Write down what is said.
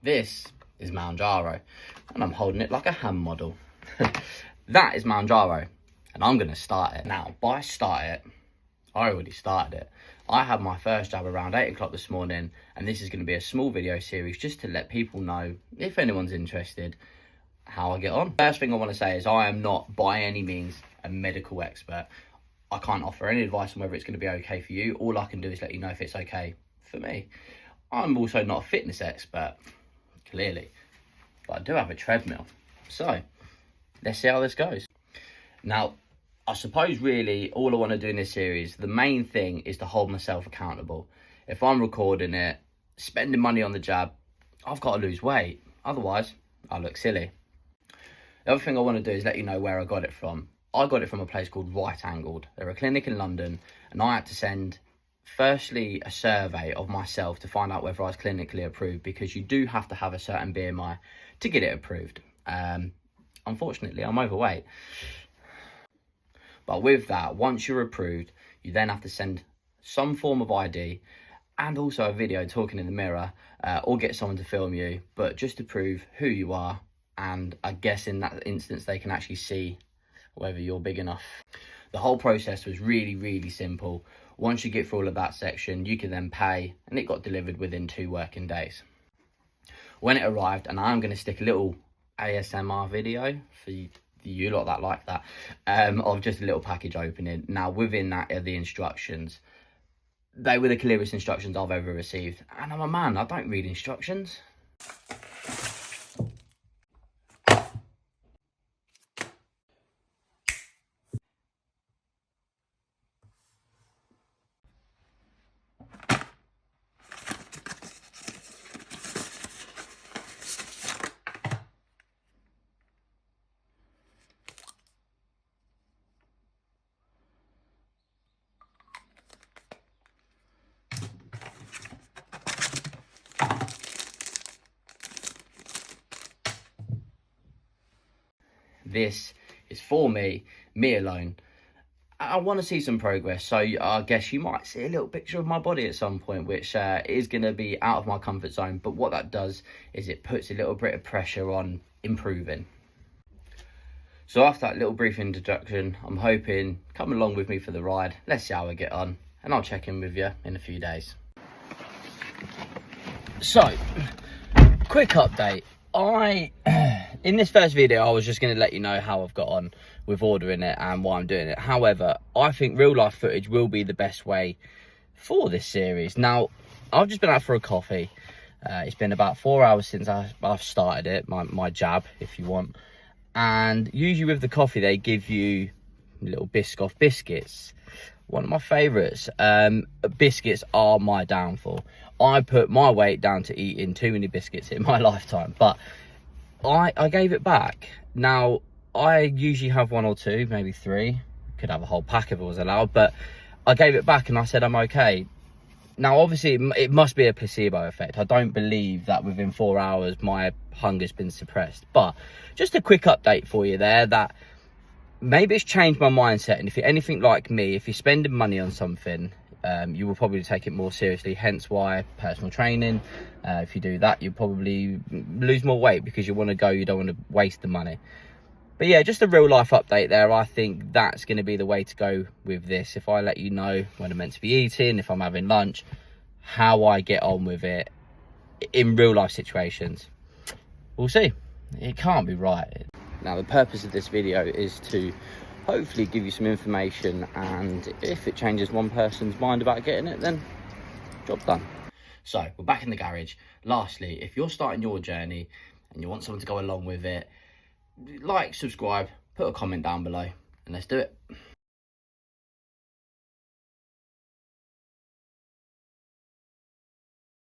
This is Mounjaro, and I'm holding it like a hand model. That is Mounjaro, and I'm going to start it. Now, by start it, I already started it. I had my first jab around 8 o'clock this morning, and this is going to be a small video series just to let people know, if anyone's interested, how I get on. First thing I want to say is I am not by any means a medical expert. I can't offer any advice on whether it's going to be okay for you. All I can do is let you know if it's okay for me. I'm also not a fitness expert, clearly, but I do have a treadmill. So let's see how this goes. Now, I suppose really all I want to do in this series, the main thing is to hold myself accountable. If I'm recording it, spending money on the jab, I've got to lose weight. Otherwise, I look silly. The other thing I want to do is let you know where I got it from. I got it from a place called Right Angled. They're a clinic in London, and I had to send, firstly, a survey of myself to find out whether I was clinically approved, because you do have to have a certain BMI to get it approved. Unfortunately, I'm overweight. But with that, once you're approved, you then have to send some form of ID and also a video talking in the mirror, or get someone to film you, but just to prove who you are. And I guess in that instance, they can actually see whether you're big enough. The whole process was really, really simple. Once you get through all of that section, you can then pay, and it got delivered within 2 working days. When it arrived, and I'm going to stick a little ASMR video for you lot that like that, of just a little package opening. Now, within that are the instructions. They were the clearest instructions I've ever received. And I'm a man, I don't read instructions. This is for me alone. I want to see some progress, so I guess you might see a little picture of my body at some point, which is going to be out of my comfort zone. But what that does is it puts a little bit of pressure on improving. So after that little brief introduction, I'm hoping come along with me for the ride. Let's see how I get on, and I'll check in with you in a few days. So, quick update. In this first video, I was just going to let you know how I've got on with ordering it and why I'm doing it. However, I think real life footage will be the best way for this series. Now, I've just been out for a coffee. It's been about 4 hours since I've started it, my jab, if you want. And usually with the coffee, they give you little Biscoff biscuits. One of my favourites. Biscuits are my downfall. I put my weight down to eating too many biscuits in my lifetime, but I gave it back. Now, I usually have 1 or 2, maybe 3. Could have a whole pack if it was allowed, but I gave it back and I said I'm okay. Now, obviously, it must be a placebo effect. I don't believe that within 4 hours my hunger's been suppressed. But just a quick update for you there, that maybe it's changed my mindset. And if you're anything like me, if you're spending money on something, you will probably take it more seriously. Hence why personal training, if you do that, you probably lose more weight because you want to go, you don't want to waste the money. But yeah, just a real life update there. I think that's going to be the way to go with this. If I let you know when I'm meant to be eating, if I'm having lunch, how I get on with it in real life situations. We'll see. It can't be right. Now, the purpose of this video is to hopefully give you some information, and if it changes one person's mind about getting it, then job done. So we're back in the garage. Lastly, if you're starting your journey and you want someone to go along with it, like, subscribe, put a comment down below, and let's do it.